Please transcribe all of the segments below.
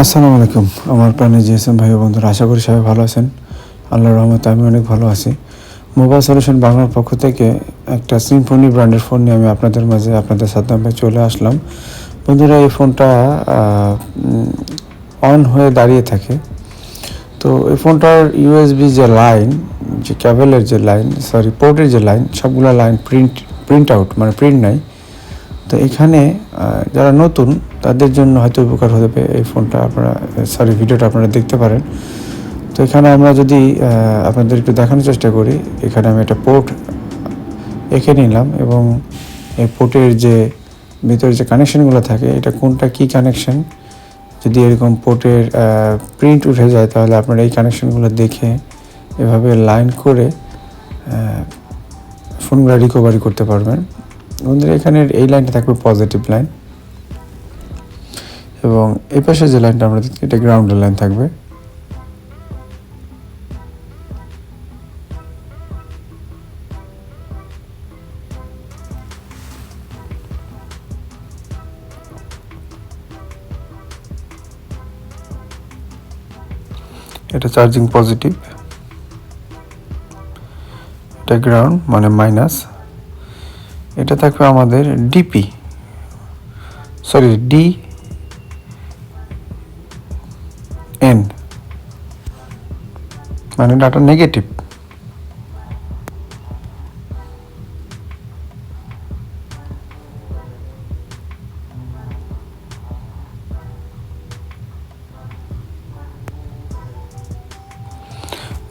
আসসালামু আলাইকুম আমার প্রাণের এস.এম ভাই ও বন্ধুরা, আশা করি সবাই ভালো আছেন। আল্লাহর রহমতে আমি অনেক ভালো আছি। মোবাইল সলিউশন বাংলার পক্ষ থেকে একটা সিম্ফনি ব্র্যান্ডের ফোন নিয়ে আমি আপনাদের মাঝে আপনাদের সাদ্দাম ভাই চলে আসলাম। বন্ধুরা, এই ফোনটা অন হয়ে দাঁড়িয়ে থাকে। তো এই ফোনটার ইউএসবি যে লাইন, যে কেবলের যে লাইন, পোর্টের যে লাইন, সবগুলো লাইন প্রিন্ট আউট, মানে প্রিন্ট নাই। তো এখানে যারা নতুন তাদের জন্য হয়তো উপকার হবে এই ফোনটা, ভিডিওটা আপনারা দেখতে পারেন। তো এখানে আমরা যদি আপনাদের একটু দেখানোর চেষ্টা করি, এখানে আমি একটা পোর্ট এঁকে নিলাম এবং এই পোর্টের যে ভিতরে যে কানেকশানগুলো থাকে, এটা কোনটা কি কানেকশান, যদি এরকম পোর্টের প্রিন্ট উঠে যায় তাহলে আপনারা এই কানেকশানগুলো দেখে এভাবে লাইন করে ফোনগুলো রিকভারি করতে পারবেন। বন্ধুরা, এখানের এই লাইনটা থাকবে পজিটিভ লাইন এবং এই পাশে যে লাইনটা আমরা দেখছি এটা গ্রাউন্ডের লাইন থাকবে। এটা চার্জিং পজিটিভ, এটা গ্রাউন্ড মানে মাইনাস। এটা থাকবে আমাদের ডি এন মানে ডাটা নেগেটিভ।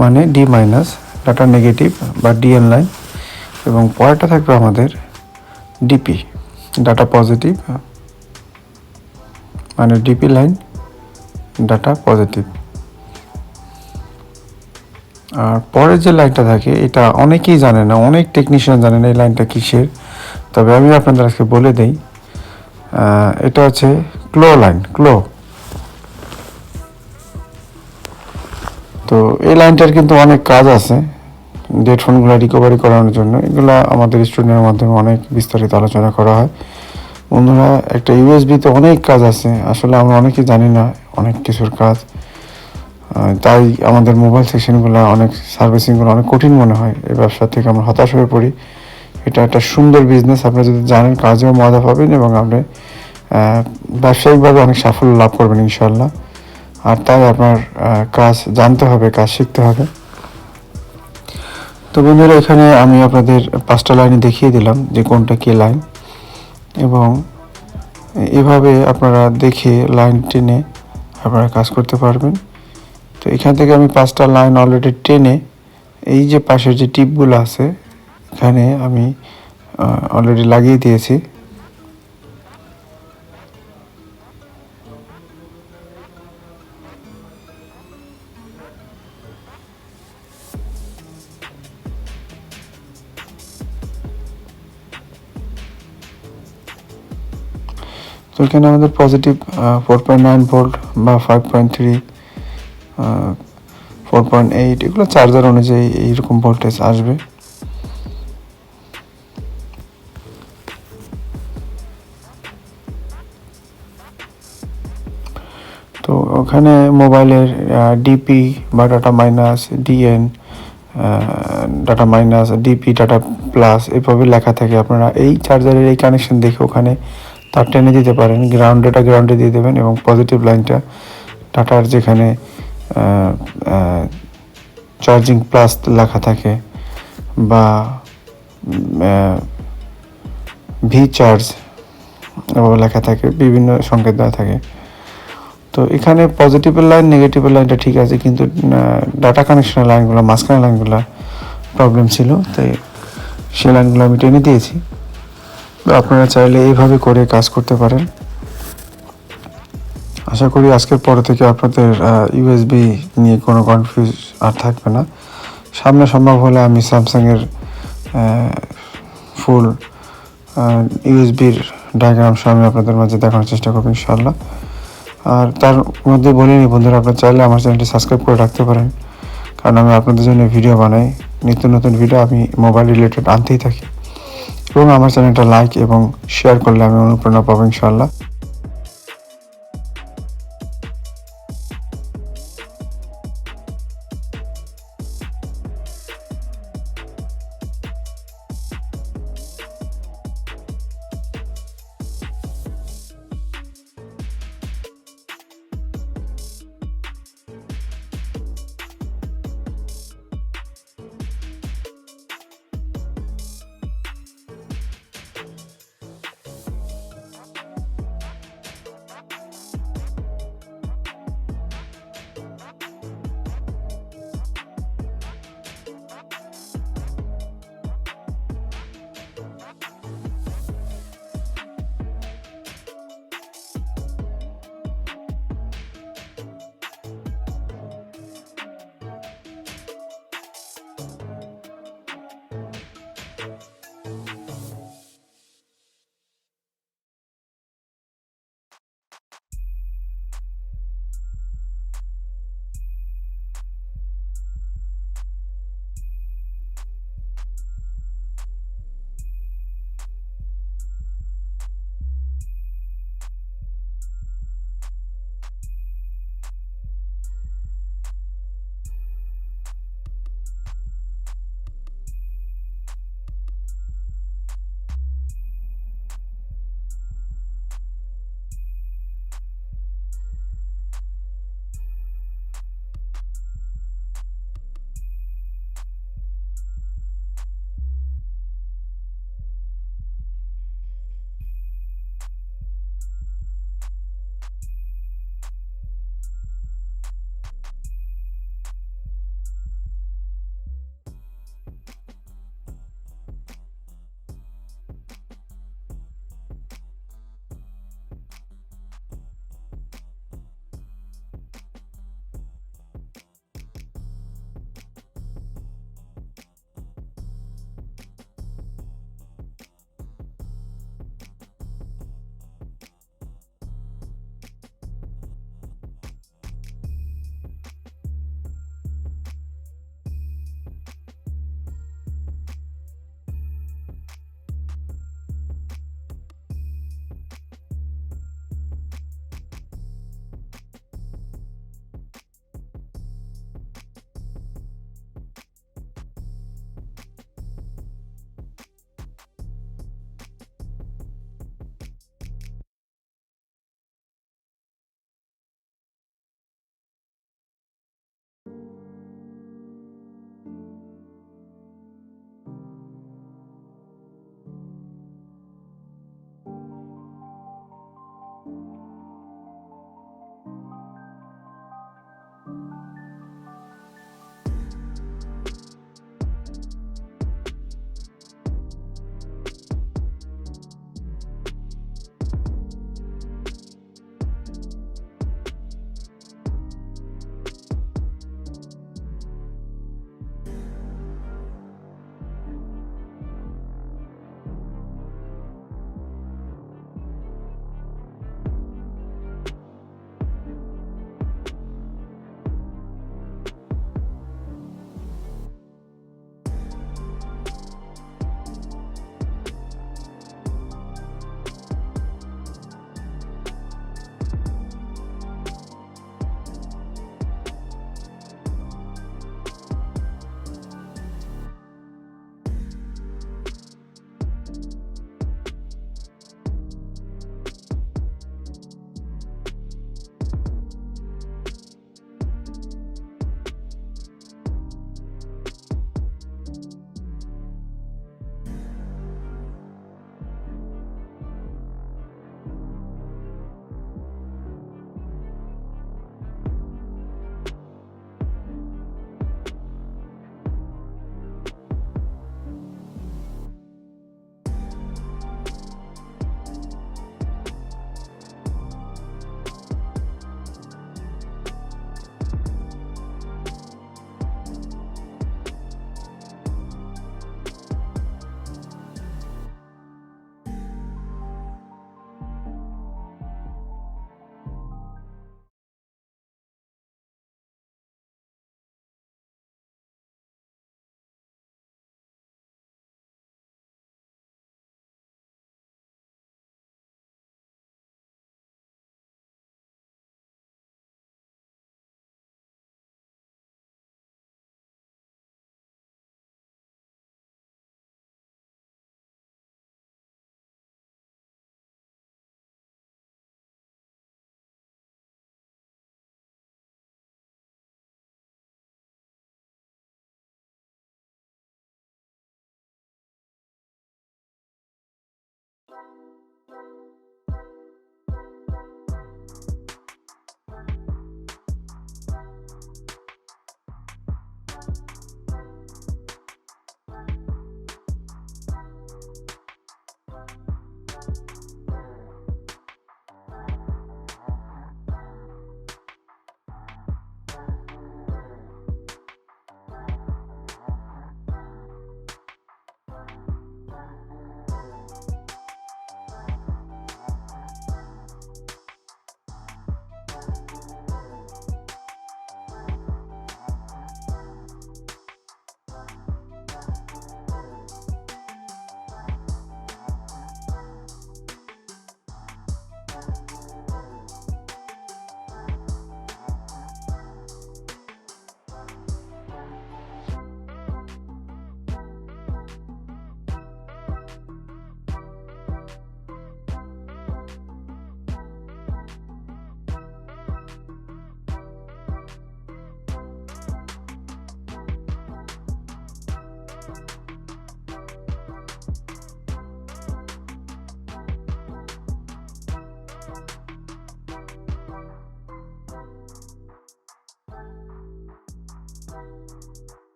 মানে ডি মাইনাস, ডাটা নেগেটিভ বা ডিএন লাইন। এবং পরেরটা থাকবে আমাদের ডিপি, ডাটা পজিটিভ, মানে ডিপি লাইন, ডাটা পজিটিভ। আর পরের যে লাইনটা থাকে এটা অনেকেই জানে না, অনেক টেকনিশিয়ান জানে না এই লাইনটা কিসের, তবে আমি আপনাদের আজকে বলে দেই। এটা হচ্ছে ক্লো লাইন, ক্লো। তো এই লাইনটার কিন্তু অনেক কাজ আছে ডেড ফোনগুলো রিকভারি করানোর জন্য। এগুলো আমাদের স্টুডেন্টের মাধ্যমে অনেক বিস্তারিত আলোচনা করা হয়। বন্ধুরা, একটা ইউএসবিতে অনেক কাজ আছে, আসলে আমরা অনেকেই জানি না অনেক কিছুর কাজ। তাই আমাদের মোবাইল সেকশনগুলো অনেক সার্ভিসিংগুলো অনেক কঠিন মনে হয়। এই ব্যবসা থেকে আমরা হতাশ হয়ে পড়ি। এটা একটা সুন্দর বিজনেস, আপনি যদি জানেন কাজেও মজা পাবেন এবং আপনি ব্যবসায়িকভাবে অনেক সাফল্য লাভ করবেন ইনশাল্লাহ। আর তাই আপনার কাজ জানতে হবে, কাজ শিখতে হবে। তো বন্ধুরা, এখানে আমি আপনাদের 5টা লাইনে দেখিয়ে দিলাম যে কোনটা কি লাইন, এবং এভাবে আপনারা দেখে লাইন টেনে আপনারা কাজ করতে পারবেন। তো এখান থেকে আমি 5টা লাইন অলরেডি টেনে এই যে পাশের যে টিপগুলো আছে এখানে আমি অলরেডি লাগিয়ে দিয়েছি। তো এখানে আমাদের পজিটিভ 4.9 ভোল্ট বা 5.3, 4.8, এগুলো চার্জার অনুযায়ী এইরকম ভোল্টেজ আসবে। তো ওখানে মোবাইলের ডিপি বা data minus, DN data minus, DP data plus এভাবে লেখা থাকে। আপনারা এই চার্জারের এই কানেকশন দেখে ওখানে তার টেনে দিতে পারেন। গ্রাউন্ডেটা গ্রাউন্ডে দিয়ে দেবেন এবং পজিটিভ লাইনটা ডাটার যেখানে চার্জিং প্লাস লেখা থাকে বা ভি চার্জ লেখা থাকে, বিভিন্ন সংকেত দেওয়া থাকে। তো এখানে পজিটিভের লাইন, নেগেটিভের লাইনটা ঠিক আছে, কিন্তু ডাটা কানেকশনের লাইনগুলো, মাঝখানের লাইনগুলো প্রবলেম ছিল, তাই সেই লাইনগুলো আমি টেনে দিয়েছি। তো আপনারা চাইলে এইভাবে করে কাজ করতে পারেন। আশা করি আজকের পর থেকে আপনাদের ইউএসবি নিয়ে কোনো কনফিউজ আর থাকবে না। সামনে সম্ভব হলে আমি স্যামসাংয়ের ফুল ইউএসবির ডায়াগ্রাম আমি আপনাদের মাঝে দেখানোর চেষ্টা করব ইনশাআল্লাহ। আর তার মধ্যে বলিনি বন্ধুরা, আপনারা চাইলে আমার চ্যানেলটি সাবস্ক্রাইব করে রাখতে পারেন, কারণ আমি আপনাদের জন্য ভিডিও বানাই, নিত্য নতুন ভিডিও আমি মোবাইল রিলেটেড আনতেই থাকি। এবং আমার চ্যানেলটা লাইক এবং শেয়ার করলে আমি অনুপ্রেরণা পাবো ইনশাআল্লাহ।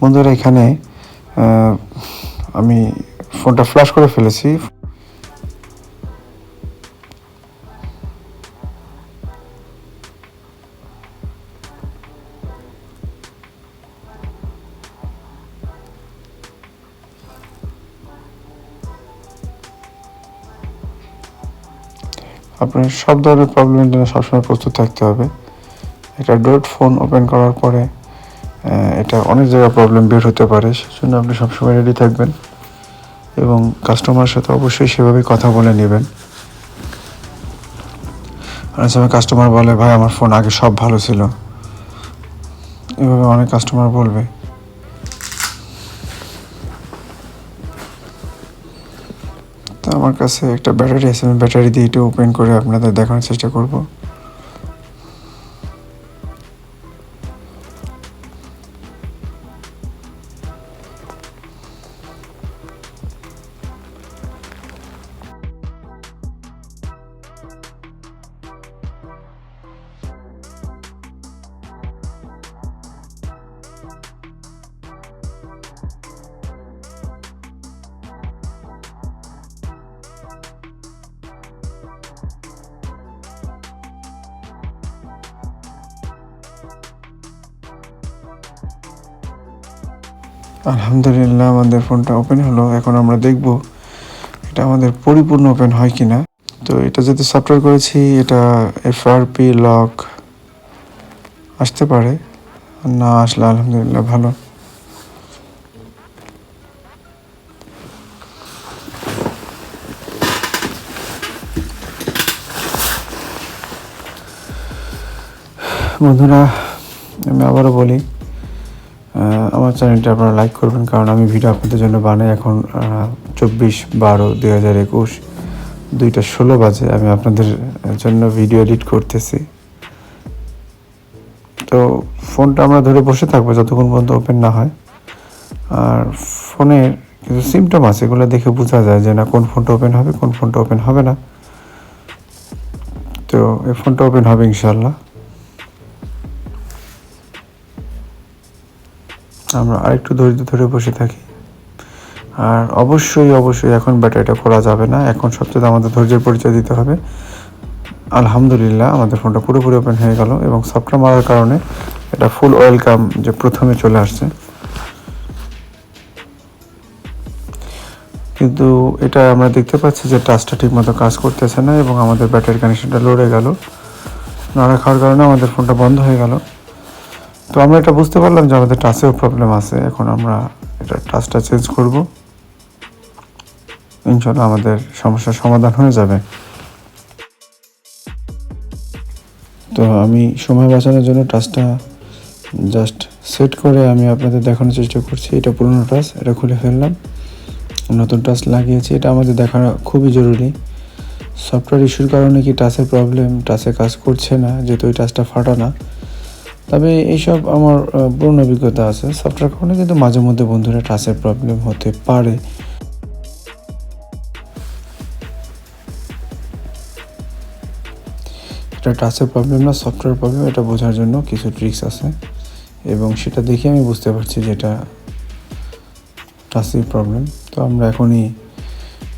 বন্ধুরা এখানে আমি ফোনটা ফ্ল্যাশ করে ফেলেছি। আপনার সব ধরনের প্রবলেমের জন্য সবসময় প্রস্তুত থাকতে হবে। এটা ডট ফোন ওপেন করার পরে এটা অনেক জায়গায় প্রবলেম বের হতে পারে, সেজন্য আপনি সবসময় রেডি থাকবেন এবং কাস্টমারের সাথে অবশ্যই সেভাবেই কথা বলে নেবেন। অনেক সময় কাস্টমার বলে ভাই আমার ফোন আগে সব ভালো ছিল, এভাবে অনেক কাস্টমার বলবে। তো আমার কাছে একটা ব্যাটারি আছে, আমি ব্যাটারি দিয়ে এটা ওপেন করে আপনাদের দেখানোর চেষ্টা করব। আলহামদুলিল্লাহ আমাদের ফোনটা ওপেন হলো। এখন আমরা দেখব এটা আমাদের পরিপূর্ণ ওপেন হয় কিনা। তো এটা যেহেতু সফটওয়্যার করেছি, এটা এফআরপি লক আসতে পারে, না আসলে আলহামদুলিল্লাহ ভালো। বন্ধুরা আমি আবারও বলি, আমার চ্যানেলটা আপনারা লাইক করবেন, কারণ আমি ভিডিও আপনাদের জন্য বানাই। এখন 24/12/2021 2:16 বাজে আমি আপনাদের জন্য ভিডিও এডিট করতেছি। তো ফোনটা আমরা ধরে বসে থাকবো যতক্ষণ পর্যন্ত ওপেন না হয়। আর ফোনের কিছু সিমটম আছে, এগুলো দেখে বোঝা যায় যে না কোন ফোনটা ওপেন হবে, কোন ফোনটা ওপেন হবে না। তো এই ফোনটা ওপেন হবে ইনশাল্লাহ। আমরা আরেকটু ধৈর্য ধরে বসে থাকি। আর অবশ্যই এখন ব্যাটারিটা খোলা যাবে না, এখন সবচেয়ে আমাদের ধৈর্যের পরিচয় দিতে হবে। আলহামদুলিল্লাহ আমাদের ফোনটা পুরোপুরি ওপেন হয়ে গেল এবং সফটওয়্যার মারার কারণে এটা ফুল ওয়েলকাম যে প্রথমে চলে আসছে। কিন্তু এটা আমরা দেখতে পাচ্ছি যে টাচটা ঠিক মতো কাজ করতেছে না এবং আমাদের ব্যাটারি কানেকশনটা লড়ে গেল। নাড়া খাওয়ার কারণে আমাদের ফোনটা বন্ধ হয়ে গেল। তো আমরা এটা বুঝতে পারলাম যে আমাদের টাচেও প্রবলেম আছে। এখন আমরা এটা টাচটা চেঞ্জ করব, ইনশাআল্লাহ আমাদের সমস্যার সমাধান হয়ে যাবে। তো আমি সময় বাঁচানোর জন্য টাচটা জাস্ট সেট করে আমি আপনাদের দেখানোর চেষ্টা করছি। এটা পুরনো টাচ, এটা খুলে ফেললাম, নতুন টাচ লাগিয়েছি। এটা আমাদের দেখানো খুবই জরুরি। সফটওয়্যার ইস্যুর কারণে কি টাচের প্রবলেম, টাচে কাজ করছে না, যেহেতু ওই টাচটা ফাটা না। তবে এইসব আমার পুরনো অভিজ্ঞতা আছে। সফটওয়্যার কারণে কিন্তু মাঝে মধ্যে বন্ধুরা টাচের প্রবলেম হতে পারে। এটা টাচের প্রবলেম না সফটওয়্যার প্রবলেম, এটা বোঝার জন্য কিছু ট্রিক্স আছে এবং সেটা দেখে আমি বুঝতে পারছি যে এটা টাচের প্রবলেম। তো আমরা এখনই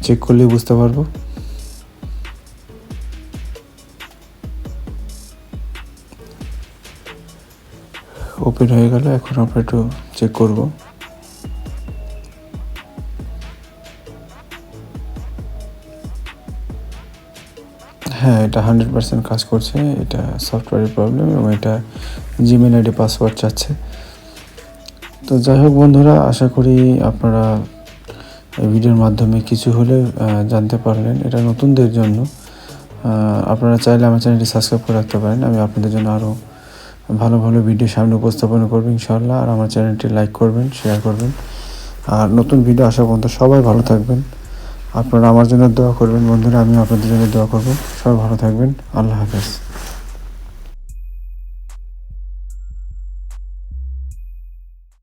চেক করলেই বুঝতে পারবো। ওপেন হয়ে গেল, এখন আমরা একটু চেক করব। হ্যাঁ, এটা 100% কাজ করছে। এটা সফটওয়্যারের প্রবলেম এবং এটা জিমেল আইডি পাসওয়ার্ড চাচ্ছে। তো যাই হোক বন্ধুরা, আশা করি আপনারা এই ভিডিওর মাধ্যমে কিছু হলে জানতে পারলেন। এটা নতুনদের জন্য। আপনারা চাইলে আমার চ্যানেলটি সাবস্ক্রাইব করে রাখতে পারেন। আমি আপনাদের জন্য আরও ভালো ভালো ভিডিও সামনে উপস্থাপন করবো ইনশাআল্লাহ। আর আমার চ্যানেলটি লাইক করবেন, শেয়ার করবেন। আর নতুন ভিডিও আসা পর্যন্ত সবাই ভালো থাকবেন। আপনারা আমার জন্য দোয়া করবেন বন্ধুরা, আমিও আপনাদের জন্য দোয়া করব। সবাই ভালো থাকবেন। আল্লাহ হাফেজ।